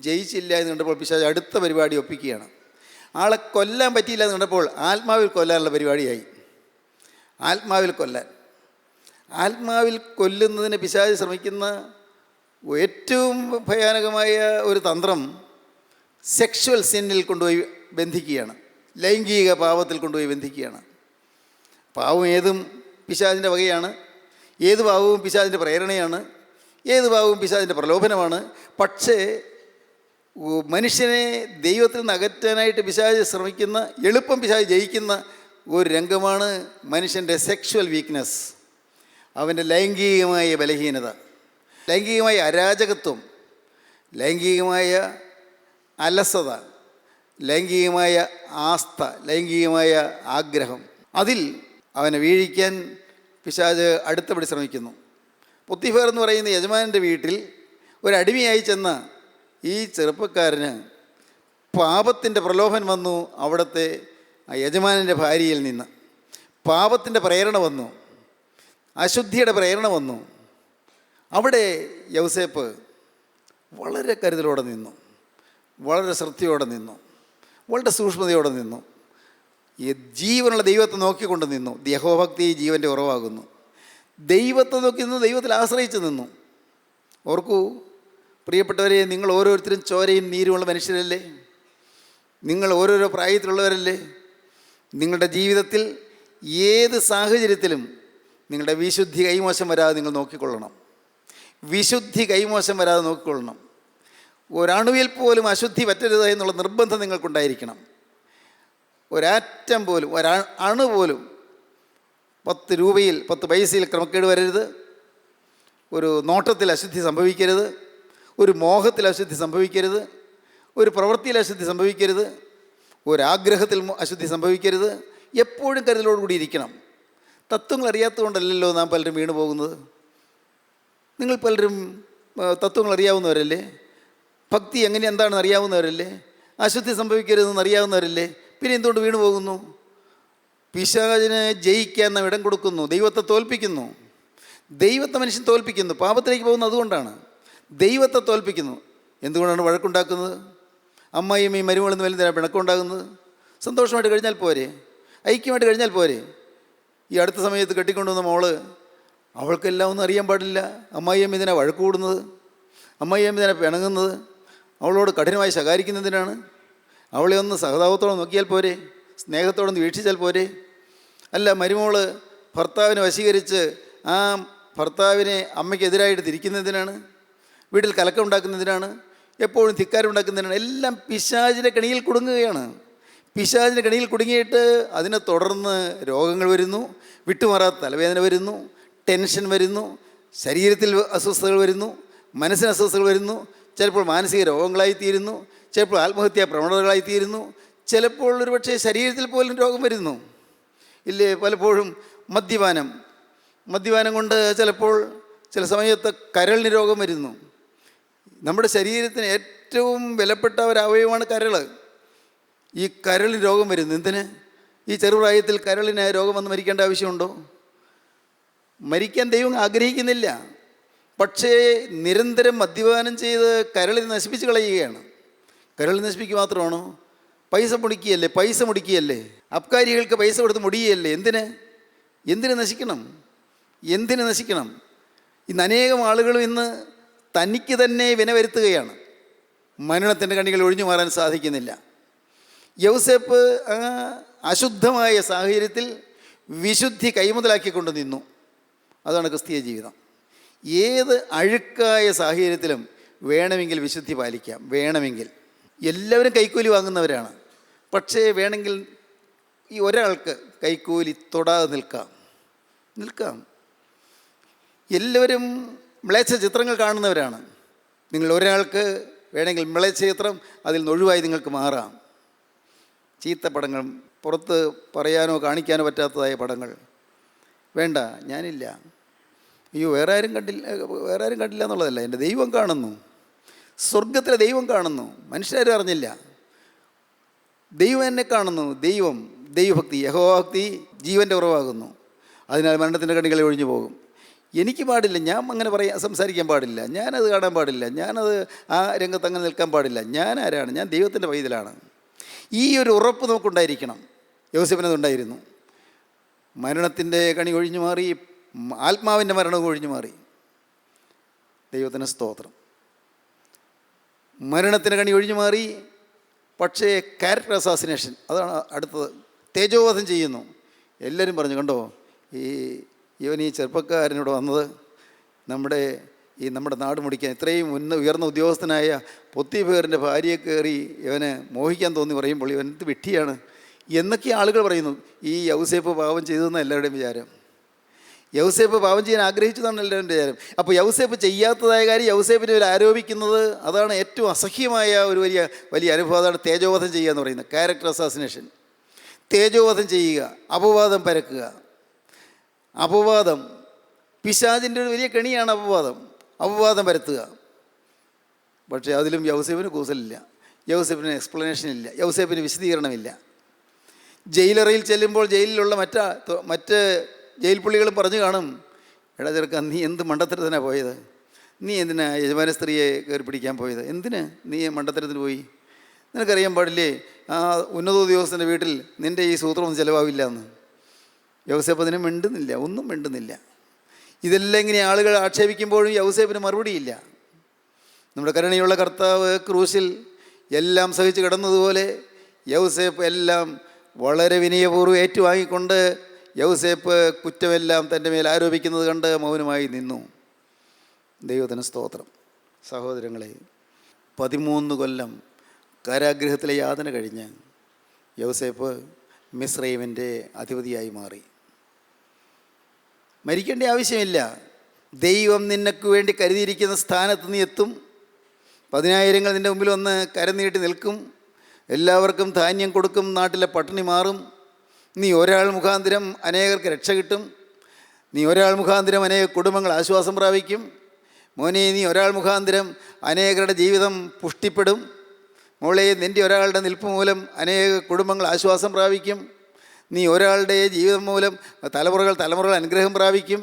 ജയിച്ചില്ല എന്ന് കണ്ടപ്പോൾ പിശാച് അടുത്ത പരിപാടി ഒപ്പിക്കുകയാണ്. ആളെ കൊല്ലാൻ പറ്റിയില്ല എന്ന് കണ്ടപ്പോൾ ആത്മാവിൽ കൊല്ലാനുള്ള പരിപാടിയായി. ആത്മാവിൽ കൊല്ലുന്നതിന് പിശാച് ശ്രമിക്കുന്ന ഏറ്റവും ഭയാനകമായ ഒരു തന്ത്രം സെക്ഷുവൽ സിന്നിൽ കൊണ്ടുപോയി ബന്ധിക്കുകയാണ്, ലൈംഗിക പാപത്തിൽ കൊണ്ടുപോയി ബന്ധിക്കുകയാണ്. പാവം ഏതും പിശാചിൻ്റെ വകയാണ്, ഏത് പാവവും പിശാചിൻ്റെ പ്രേരണയാണ്, ഏത് പാവവും പിശാചിൻ്റെ പ്രലോഭനമാണ്. പക്ഷേ മനുഷ്യനെ ദൈവത്തിൽ നിന്ന് അകറ്റാനായിട്ട് പിശാച് ശ്രമിക്കുന്ന, എളുപ്പം പിശാച് ജയിക്കുന്ന ഒരു രംഗമാണ് മനുഷ്യൻ്റെ സെക്ഷുവൽ വീക്ക്നെസ്, അവൻ്റെ ലൈംഗികമായ ബലഹീനത, ലൈംഗികമായ അരാജകത്വം, ലൈംഗികമായ അലസത, ലൈംഗികമായ ആസ്ഥ, ലൈംഗികമായ ആഗ്രഹം. അതിൽ അവനെ വീഴിക്കാൻ പിശാച് അടുത്തപടി ശ്രമിക്കുന്നു. പൊത്തിഫേർ എന്ന് പറയുന്ന യജമാനൻ്റെ വീട്ടിൽ ഒരടിമയായി ചെന്ന ഈ ചെറുപ്പക്കാരന് പാപത്തിൻ്റെ പ്രലോഭനം വന്നു. അവിടുത്തെ ആ യജമാനൻ്റെ ഭാര്യയിൽ നിന്ന് പാപത്തിൻ്റെ പ്രേരണ വന്നു, അശുദ്ധിയുടെ പ്രേരണ വന്നു. അവിടെ യൗസേപ്പ് വളരെ കരുതലോടെ നിന്നു, വളരെ ശ്രദ്ധയോടെ നിന്നു, വളരെ സൂക്ഷ്മതയോടെ നിന്നു. ഈ ജീവനുള്ള ദൈവത്തെ നോക്കിക്കൊണ്ട് നിന്നു. യഹോഭക്തി ജീവൻ്റെ ഉറവാകുന്നു. ദൈവത്തെ നോക്കി നിന്ന് ദൈവത്തിൽ ആശ്രയിച്ച് നിന്നു. ഓർക്കൂ പ്രിയപ്പെട്ടവരെ, നിങ്ങൾ ഓരോരുത്തരും ചോരയും നീരുമുള്ള മനുഷ്യരല്ലേ? നിങ്ങൾ ഓരോരോ പ്രായത്തിലുള്ളവരല്ലേ? നിങ്ങളുടെ ജീവിതത്തിൽ ഏത് സാഹചര്യത്തിലും നിങ്ങളുടെ വിശുദ്ധി കൈമോശം വരാതെ നിങ്ങൾ നോക്കിക്കൊള്ളണം. വിശുദ്ധി കൈമോശം വരാതെ നോക്കിക്കൊള്ളണം. ഒരണുവിൽ പോലും അശുദ്ധി പറ്റരുത് എന്നുള്ള നിർബന്ധം നിങ്ങൾക്കുണ്ടായിരിക്കണം. ഒരാറ്റം പോലും, ഒരണു പോലും 10 രൂപയിൽ 10 പൈസയിൽ ക്രമക്കേട് വരരുത്. ഒരു നോട്ടത്തിൽ അശുദ്ധി സംഭവിക്കരുത്, ഒരു മോഹത്തിൽ അശുദ്ധി സംഭവിക്കരുത്, ഒരു പ്രവൃത്തിയിൽ അശുദ്ധി സംഭവിക്കരുത്, ഒരാഗ്രഹത്തിൽ അശുദ്ധി സംഭവിക്കരുത്. എപ്പോഴും കരുതലോടുകൂടി ഇരിക്കണം. തത്വങ്ങൾ അറിയാത്തതുകൊണ്ടല്ലല്ലോ നാം പലരും വീണു പോകുന്നത്. നിങ്ങൾ പലരും തത്വങ്ങൾ അറിയാവുന്നവരല്ലേ? ഭക്തി എന്താണെന്ന് അറിയാവുന്നവരല്ലേ? അശുദ്ധി സംഭവിക്കരുതെന്ന് അറിയാവുന്നവരല്ലേ? പിന്നെ എന്തുകൊണ്ട് വീണു പോകുന്നു? പിശാചിനെ ജയിക്കാൻ നാം ഇടം കൊടുക്കുന്നു, ദൈവത്തെ തോൽപ്പിക്കുന്നു. ദൈവത്തെ മനുഷ്യൻ തോൽപ്പിക്കുന്നു. പാപത്തിലേക്ക് പോകുന്നത് അതുകൊണ്ടാണ്. ദൈവത്തെ തോൽപ്പിക്കുന്നു. എന്തുകൊണ്ടാണ് വഴക്കുണ്ടാക്കുന്നത്? അമ്മായിയും ഈ മരുമകളെന്ന് വലുതാണ് പിണക്കമുണ്ടാകുന്നത്. സന്തോഷമായിട്ട് കഴിഞ്ഞാൽ പോരെ, ഐക്യമായിട്ട് കഴിഞ്ഞാൽ പോരെ. ഈ അടുത്ത സമയത്ത് കെട്ടിക്കൊണ്ടുവന്ന മോള്, അവൾക്കെല്ലാം ഒന്നും അറിയാൻ പാടില്ല. അമ്മായിയമ്മ ഇതിനെ വഴക്ക് കൂടുന്നത്, അമ്മായിയമ്മ ഇതിനെ പിണങ്ങുന്നത്, അവളോട് കഠിനമായി ശകാരിക്കുന്നതിനാണ്. അവളെ ഒന്ന് സഹതാപത്തോടെ നോക്കിയാൽ പോരെ, സ്നേഹത്തോടെ ഒന്ന് വീക്ഷിച്ചാൽ പോരെ? അല്ല, മരുമോള് ഭർത്താവിനെ വശീകരിച്ച് ആ ഭർത്താവിനെ അമ്മയ്ക്കെതിരായിട്ട് തിരിക്കുന്നതിനാണ്, വീട്ടിൽ കലക്കം ഉണ്ടാക്കുന്നതിനാണ്, എപ്പോഴും ധിക്കാരം ഉണ്ടാക്കുന്നതിനാണ്. എല്ലാം പിശാചിൻ്റെ കെണിയിൽ കുടുങ്ങുകയാണ്. പിശാചിൻ്റെ കെണിയിൽ കുടുങ്ങിയിട്ട് അതിനെ തുടർന്ന് രോഗങ്ങൾ വരുന്നു, വിട്ടുമാറാത്ത തലവേദന വരുന്നു, ടെൻഷൻ വരുന്നു, ശരീരത്തിൽ അസ്വസ്ഥതകൾ വരുന്നു, മനസ്സിന് അസ്വസ്ഥതകൾ വരുന്നു, ചിലപ്പോൾ മാനസിക രോഗങ്ങളായിത്തീരുന്നു, ചിലപ്പോൾ ആത്മഹത്യാ പ്രവണതകളായിത്തീരുന്നു, ചിലപ്പോൾ ഒരുപക്ഷെ ശരീരത്തിൽ പോലും രോഗം വരുന്നു. ഇല്ലേ? പലപ്പോഴും മദ്യപാനം കൊണ്ട് ചിലപ്പോൾ ചില സമയത്ത് കരളിന് രോഗം വരുന്നു. നമ്മുടെ ശരീരത്തിന് ഏറ്റവും വിലപ്പെട്ട ഒരു അവയവമാണ് കരൾ. ഈ കരളിന് രോഗം വരുന്നു. എന്തിന്? ഈ ചെറുപ്രായത്തിൽ കരളിന് രോഗം വന്ന് മരിക്കേണ്ട ആവശ്യമുണ്ടോ? മരിക്കാൻ ദൈവം ആഗ്രഹിക്കുന്നില്ല. പക്ഷേ നിരന്തരം മദ്യപാനം ചെയ്ത് കരളിനെ നശിപ്പിച്ച് കളയുകയാണ്. കരളിൽ നശിപ്പിക്കുക മാത്രമാണോ? പൈസ മുടിക്കുകയല്ലേ? അബ്കാരികൾക്ക് പൈസ കൊടുത്ത് മുടിയുകയല്ലേ? എന്തിന് നശിക്കണം? ഇന്ന് അനേകം ആളുകളും ഇന്ന് തനിക്ക് തന്നെ വിന വരുത്തുകയാണ്. മരണത്തിൻ്റെ കണികൾ ഒഴിഞ്ഞു മാറാൻ സാധിക്കുന്നില്ല. യൗസേപ്പ് അശുദ്ധമായ സാഹചര്യത്തിൽ വിശുദ്ധി കൈമുതലാക്കിക്കൊണ്ട് നിന്നു. അതാണ് ക്രിസ്തീയ ജീവിതം. ഏത് അഴുക്കായ സാഹചര്യത്തിലും വേണമെങ്കിൽ വിശുദ്ധി പാലിക്കാം. വേണമെങ്കിൽ എല്ലാവരും കൈക്കൂലി വാങ്ങുന്നവരാണ്. പക്ഷേ വേണമെങ്കിൽ ഈ ഒരാൾക്ക് കൈക്കൂലി തൊടാതെ നിൽക്കാം. എല്ലാവരും മ്ലേച്ഛ ചിത്രങ്ങൾ കാണുന്നവരാണ്. നിങ്ങൾ ഒരാൾക്ക് വേണമെങ്കിൽ മ്ലേച്ഛ ചിത്രം അതിൽ നിന്ന് ഒഴിവായി നിങ്ങൾക്ക് മാറാം. ചീത്ത പടങ്ങൾ, പുറത്ത് പറയാനോ കാണിക്കാനോ പറ്റാത്തതായ പടങ്ങൾ വേണ്ട. ഞാനില്ല, അയ്യോ വേറെ ആരും കണ്ടില്ല എന്നുള്ളതല്ല. എൻ്റെ ദൈവം കാണുന്നു, സ്വർഗത്തിലെ ദൈവം കാണുന്നു. മനുഷ്യരും അറിഞ്ഞില്ല, ദൈവം എന്നെ കാണുന്നു. ദൈവഭക്തി, യഹോവാഭക്തി ജീവൻ്റെ ഉറവാകുന്നു. അതിനാൽ മരണത്തിൻ്റെ കണികളെ ഒഴിഞ്ഞു പോകും. എനിക്ക് പാടില്ല, ഞാൻ അങ്ങനെ സംസാരിക്കാൻ പാടില്ല, ഞാനത് കാണാൻ പാടില്ല, ഞാനത് ആ രംഗത്ത് അങ്ങനെ നിൽക്കാൻ പാടില്ല. ഞാൻ ആരാണ്? ഞാൻ ദൈവത്തിൻ്റെ പൈതലാണ്. ഈ ഒരു ഉറപ്പ് നമുക്കുണ്ടായിരിക്കണം. യോസേഫിനതുണ്ടായിരുന്നു. മരണത്തിൻ്റെ കണി ഒഴിഞ്ഞു മാറി, ആത്മാവിൻ്റെ മരണവും ഒഴിഞ്ഞു മാറി. ദൈവത്തിന് സ്തോത്രം. മരണത്തിൻ്റെ കണി ഒഴിഞ്ഞു മാറി. പക്ഷേ ക്യാരക്ടർ അസാസിനേഷൻ, അതാണ് അടുത്തത്. തേജോവധം ചെയ്യുന്നു. എല്ലാവരും പറഞ്ഞു, കണ്ടോ ഇവൻ ഈ ചെറുപ്പക്കാരനോട് വന്നത് നമ്മുടെ നാട് മുടിക്കാൻ, ഇത്രയും ഉയർന്ന ഉദ്യോഗസ്ഥനായ പൊത്തിഫേറിൻ്റെ ഭാര്യയെ കയറി ഇവന് മോഹിക്കാൻ തോന്നി പറയുമ്പോൾ ഇവൻ എന്ത് വിഡ്ഢിയാണ് എന്നൊക്കെ ആളുകൾ പറയുന്നു. ഈ യൗസേപ്പ് പാപം ചെയ്തതെന്ന് എല്ലാവരുടെയും വിചാരം. യൗസേപ്പ് പാപം ചെയ്യാൻ ആഗ്രഹിച്ചതാണ് എല്ലാവരുടെയും വിചാരം. അപ്പോൾ യൗസേപ്പ് ചെയ്യാത്തതായ കാര്യം യൗസേപ്പിനെ ഇവർ ആരോപിക്കുന്നത്, അതാണ് ഏറ്റവും അസഹ്യമായ ഒരു വലിയ അനുഭവം. അതാണ് തേജോവധം ചെയ്യുക എന്ന് പറയുന്നത്. Character assassination. തേജോവധം ചെയ്യുക, അപവാദം പരക്കുക. അപവാദം പിശാചിൻ്റെ ഒരു വലിയ കെണിയാണ്. അപവാദം പരത്തുക. പക്ഷേ അതിലും യൗസേപ്പിന് കൂസലില്ല, യൗസേപ്പിന് എക്സ്പ്ലനേഷൻ ഇല്ല, യൗസേപ്പിന് വിശദീകരണമില്ല. ജയിലറയിൽ ചെല്ലുമ്പോൾ ജയിലിലുള്ള മറ്റ് ജയിൽ പുള്ളികളും പറഞ്ഞു കാണും, എടാ ചെറുക്ക, നീ എന്ത് മണ്ടത്തരത്തിനാണ് പോയത്? നീ എന്തിനാ യജമാന സ്ത്രീയെ കയറി പിടിക്കാൻ പോയത്? എന്തിന് നീ മണ്ടത്തരത്തിന് പോയി? നിനക്കറിയാൻ പാടില്ലേ ആ ഉന്നത ഉദ്യോഗസ്ഥൻ്റെ വീട്ടിൽ നിൻ്റെ ഈ സൂത്രമൊന്നും ചിലവാവില്ല എന്ന്? യൗസേപ്പ് അതിന് ഒന്നും മിണ്ടുന്നില്ല. ഇതെല്ലാം ഇങ്ങനെ ആളുകൾ ആക്ഷേപിക്കുമ്പോഴും യൗസേപ്പിന് മറുപടിയില്ല. നമ്മുടെ കരുണയുള്ള കർത്താവ് ക്രൂശിൽ എല്ലാം സഹിച്ച് കിടന്നതുപോലെ യൗസേപ്പ് എല്ലാം വളരെ വിനയപൂർവ്വം ഏറ്റുവാങ്ങിക്കൊണ്ട് യൗസേപ്പ് കുറ്റമെല്ലാം തൻ്റെ മേൽ ആരോപിക്കുന്നത് കണ്ട് മൗനമായി നിന്നു. ദൈവത്തിന് സ്തോത്രം. സഹോദരങ്ങളെ, 13 കൊല്ലം കാരാഗൃഹത്തിലെ യാതന കഴിഞ്ഞ് യൗസേപ്പ് മിസ്രൈമിൻ്റെ അധിപതിയായി മാറി. മരിക്കേണ്ട ആവശ്യമില്ല. ദൈവം നിനക്ക് വേണ്ടി കരുതിയിരിക്കുന്ന സ്ഥാനത്ത് നീ എത്തും. 10,000 നിൻ്റെ മുമ്പിൽ വന്ന് കരനീട്ടി നിൽക്കും. എല്ലാവർക്കും ധാന്യം കൊടുക്കും. നാട്ടിലെ പട്ടിണി മാറും. നീ ഒരാൾ മുഖാന്തരം അനേകർക്ക് രക്ഷ കിട്ടും. നീ ഒരാൾ മുഖാന്തരം അനേക കുടുംബങ്ങൾ ആശ്വാസം പ്രാപിക്കും. മോനെ, നീ ഒരാൾ മുഖാന്തരം അനേകരുടെ ജീവിതം പുഷ്ടിപ്പെടും. മോളെ, നിൻ്റെ ഒരാളുടെ നിൽപ്പ് മൂലം അനേക കുടുംബങ്ങൾ ആശ്വാസം പ്രാപിക്കും. നീ ഒരാളുടെ ജീവിതം മൂലം തലമുറകൾ അനുഗ്രഹം പ്രാപിക്കും.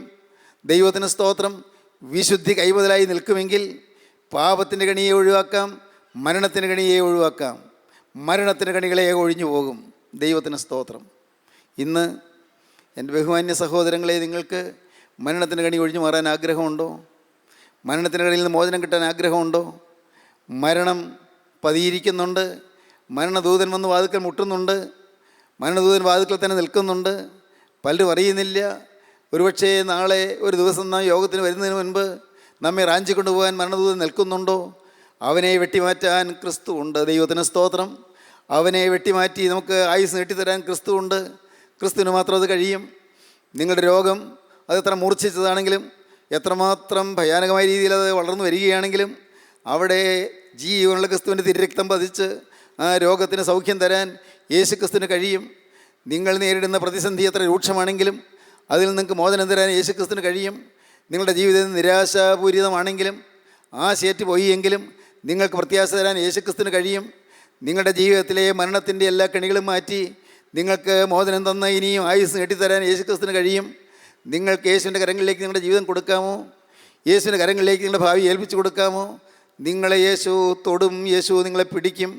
ദൈവത്തിന് സ്തോത്രം. വിശുദ്ധി കൈമുതലായി നിൽക്കുമെങ്കിൽ പാപത്തിൻ്റെ കണിയെ ഒഴിവാക്കാം, മരണത്തിൻ്റെ കണിയെ ഒഴിവാക്കാം. മരണത്തിൻ്റെ കണികളെ ഒഴിഞ്ഞു പോകും. ദൈവത്തിന് സ്തോത്രം. ഇന്ന് എൻ്റെ ബഹുമാന്യ സഹോദരങ്ങളെ, നിങ്ങൾക്ക് മരണത്തിൻ്റെ കണി ഒഴിഞ്ഞു മാറാൻ ആഗ്രഹമുണ്ടോ? മരണത്തിൻ്റെ കണിയിൽ നിന്ന് മോചനം കിട്ടാൻ ആഗ്രഹമുണ്ടോ? മരണം പതിയിരിക്കുന്നുണ്ട്. മരണദൂതൻ വന്ന് വാതിൽക്കൽ മുട്ടുന്നുണ്ട്. മരണദൂതൻ വാതിൽക്കൽ തന്നെ നിൽക്കുന്നുണ്ട്. പലരും അറിയുന്നില്ല. ഒരുപക്ഷേ നാളെ ഒരു ദിവസം നാം യോഗത്തിന് വരുന്നതിന് മുൻപ് നമ്മെ റാഞ്ചിക്കൊണ്ടു പോകാൻ മരണദൂതൻ നിൽക്കുന്നുണ്ടോ? അവനെ വെട്ടിമാറ്റാൻ ക്രിസ്തു ഉണ്ട്. ദൈവത്തിന് സ്തോത്രം. അവനെ വെട്ടിമാറ്റി നമുക്ക് ആയുസ് നീട്ടിത്തരാൻ ക്രിസ്തു ഉണ്ട്. ക്രിസ്തുവിന് മാത്രം അത് കഴിയും. നിങ്ങളുടെ രോഗം അതെത്ര മൂർച്ഛിച്ചതാണെങ്കിലും, എത്രമാത്രം ഭയാനകമായ രീതിയിൽ അത് വളർന്നു വരികയാണെങ്കിലും, അവിടെ ജീവനുള്ള ക്രിസ്തുവിൻ്റെ തിരുരക്തം പതിച്ച് ആ രോഗത്തിന് സൗഖ്യം തരാൻ യേശു ക്രിസ്തുവിന് കഴിയും. നിങ്ങൾ നേരിടുന്ന പ്രതിസന്ധി എത്ര രൂക്ഷമാണെങ്കിലും അതിൽ നിങ്ങൾക്ക് മോചനം തരാൻ യേശു ക്രിസ്തുവിന് കഴിയും. നിങ്ങളുടെ ജീവിതം നിരാശാപൂരിതമാണെങ്കിലും, ആശയേറ്റ് പോയെങ്കിലും നിങ്ങൾക്ക് പ്രത്യാശ തരാൻ യേശു ക്രിസ്തുവിന് കഴിയും. നിങ്ങളുടെ ജീവിതത്തിലെ മരണത്തിൻ്റെ എല്ലാ കെണികളും മാറ്റി നിങ്ങൾക്ക് മോചനം തന്ന് ഇനിയും ആയുസ് നീട്ടിത്തരാൻ യേശു ക്രിസ്തുവിന് കഴിയും. നിങ്ങൾക്ക് യേശുവിൻ്റെ കരങ്ങളിലേക്ക് നിങ്ങളുടെ ജീവിതം കൊടുക്കാമോ? യേശുവിൻ്റെ കരങ്ങളിലേക്ക് നിങ്ങളുടെ ഭാവി ഏൽപ്പിച്ചു കൊടുക്കാമോ? നിങ്ങളെ യേശു തൊടും. യേശു നിങ്ങളെ പിടിക്കും.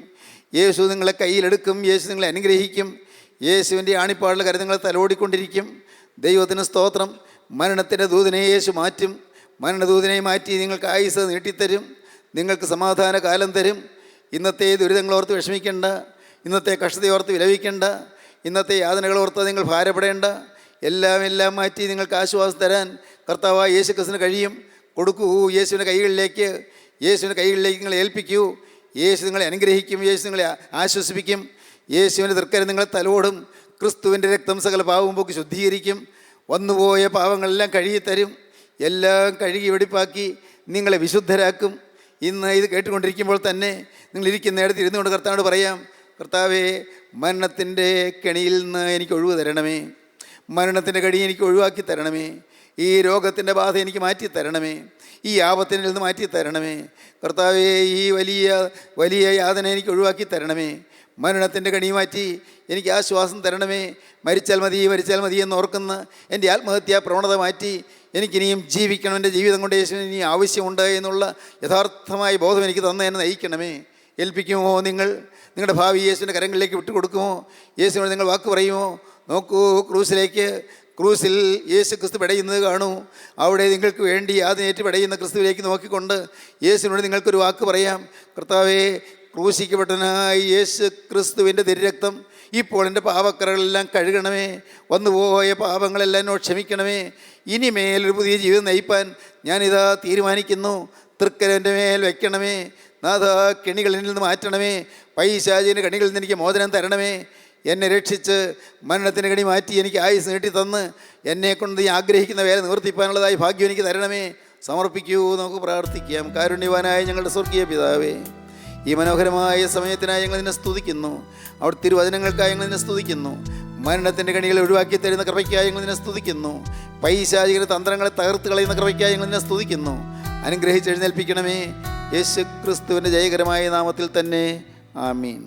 യേശു നിങ്ങളെ കയ്യിലെടുക്കും. യേശു നിങ്ങളെ അനുഗ്രഹിക്കും. യേശുവിൻ്റെ ആണിപ്പാടുള്ള കരം നിങ്ങളെ തലോടിക്കൊണ്ടിരിക്കും. ദൈവത്തിന് സ്തോത്രം. മരണത്തിൻ്റെ ദൂതനെ യേശു മാറ്റും. മരണദൂതനെ മാറ്റി നിങ്ങൾക്ക് ആയുസ് നീട്ടിത്തരും. നിങ്ങൾക്ക് സമാധാന കാലം തരും. ഇന്നത്തെ ദുരിതങ്ങളോർത്ത് വിഷമിക്കേണ്ട. ഇന്നത്തെ കഷ്ടതയോർത്ത് വിലപിക്കേണ്ട. ഇന്നത്തെ യാതനകളോർത്ത് നിങ്ങൾ ഭാരപ്പെടേണ്ട. എല്ലാം മാറ്റി നിങ്ങൾക്ക് ആശ്വാസം തരാൻ കർത്താവായ യേശു ക്രിസ്തുവിന് കഴിയും. കൊടുക്കൂ യേശുവിൻ്റെ കൈകളിലേക്ക്. യേശുവിൻ്റെ കൈകളിലേക്ക് നിങ്ങൾ ഏൽപ്പിക്കൂ. യേശു നിങ്ങളെ അനുഗ്രഹിക്കും. യേശു നിങ്ങളെ ആശ്വസിപ്പിക്കും. യേശുവിൻ്റെ തൃക്കരം നിങ്ങളെ തലോടും. ക്രിസ്തുവിൻ്റെ രക്തം സകല പാവവും പോക്കി ശുദ്ധീകരിക്കും. വന്നുപോയ പാവങ്ങളെല്ലാം കഴുകിത്തരും. എല്ലാം കഴുകി വെടിപ്പാക്കി നിങ്ങളെ വിശുദ്ധരാക്കും. ഇന്ന് ഇത് കേട്ടുകൊണ്ടിരിക്കുമ്പോൾ തന്നെ നിങ്ങളിരിക്കുന്നിടത്ത് ഇരുന്നു കൊണ്ട് കർത്താവിനോട് പറയാം, കർത്താവേ, മരണത്തിൻ്റെ കെണിയിൽ നിന്ന് എനിക്ക് ഒഴിവ് തരണമേ. മരണത്തിൻ്റെ കെണി എനിക്ക് ഒഴിവാക്കി തരണമേ. ഈ രോഗത്തിൻ്റെ ബാധ എനിക്ക് മാറ്റി തരണമേ. ഈ ആപത്തിൽ നിന്ന് മാറ്റി തരണമേ. കർത്താവേ, ഈ വലിയ യാതന എനിക്ക് ഒഴിവാക്കി തരണമേ. മരണത്തിൻ്റെ കണി മാറ്റി എനിക്ക് ആശ്വാസം തരണമേ. മരിച്ചാൽ മതി എന്ന് ഓർക്കുന്ന എൻ്റെ ആത്മഹത്യാ പ്രവണത മാറ്റി എനിക്കിനിയും ജീവിക്കണം, എൻ്റെ ജീവിതം കൊണ്ട് യേശുവിന് ഇനി ആവശ്യമുണ്ട് എന്നുള്ള യഥാർത്ഥമായ ബോധം എനിക്ക് തന്നെ എന്നെ നയിക്കണമേ. ഏൽപ്പിക്കുമോ? നിങ്ങളുടെ ഭാവി യേശുവിൻ്റെ കരങ്ങളിലേക്ക് വിട്ടുകൊടുക്കുമോ? യേശുവിനോട് നിങ്ങൾ വാക്ക് പറയുമോ? നോക്കൂ, ക്രൂസിൽ യേശു ക്രിസ്തു പിടയുന്നത് കാണൂ. അവിടെ നിങ്ങൾക്ക് വേണ്ടി അതിനേറ്റ് പിടയുന്ന ക്രിസ്തുവിലേക്ക് നോക്കിക്കൊണ്ട് യേശുവിനോട് നിങ്ങൾക്കൊരു വാക്ക് പറയാം. കർത്താവേ, ക്രൂശിക്കപ്പെട്ടനായി യേശു ക്രിസ്തുവിൻ്റെ തിരുരക്തം ഇപ്പോൾ എൻ്റെ പാപക്കറകളെല്ലാം കഴുകണമേ. വന്നുപോയ പാപങ്ങളെല്ലാം എന്നോട് ക്ഷമിക്കണമേ. ഇനിമേലൊരു പുതിയ ജീവിതം നയിപ്പാൻ ഞാനിതാ തീരുമാനിക്കുന്നു. തൃക്കരം എൻ്റെ മേൽ വയ്ക്കണമേ. നാഥ, കെണികളിൽ നിന്ന് മാറ്റണമേ. പൈശാചിൻ്റെ കെണികളിൽ നിന്ന് എനിക്ക് മോചനം തരണമേ. എന്നെ രക്ഷിച്ച് മരണത്തിൻ്റെ കെണി മാറ്റി എനിക്ക് ആയുസ് നീട്ടി തന്ന് എന്നെക്കൊണ്ട് ഈ ആഗ്രഹിക്കുന്ന വേല നിവർത്തിപ്പാനുള്ളതായി ഭാഗ്യം എനിക്ക് തരണമേ. സമർപ്പിക്കൂ, നമുക്ക് പ്രാർത്ഥിക്കാം. കാരുണ്യവാനായ ഞങ്ങളുടെ സ്വർഗീയ പിതാവേ, ഈ മനോഹരമായ സമയത്തിനായി ഞങ്ങൾ നിന്നെ സ്തുതിക്കുന്നു. അവിടെ തിരുവചനങ്ങൾക്കായി ഞങ്ങൾ നിന്നെ സ്തുതിക്കുന്നു. മരണത്തിൻ്റെ കണികളെ ഒഴിവാക്കി തരുന്ന കൃപയ്ക്കായി ഞങ്ങൾ നിന്നെ സ്തുതിക്കുന്നു. പൈശാചികരുടെ തന്ത്രങ്ങളെ തകർത്ത് കളയുന്ന കൃപയ്ക്കായി ഞങ്ങൾ നിന്നെ സ്തുതിക്കുന്നു. അനുഗ്രഹിച്ച് എഴുന്നേൽപ്പിക്കണമേ. യേശു ക്രിസ്തുവിൻ്റെ ജയകരമായ നാമത്തിൽ തന്നെ. ആമീൻ.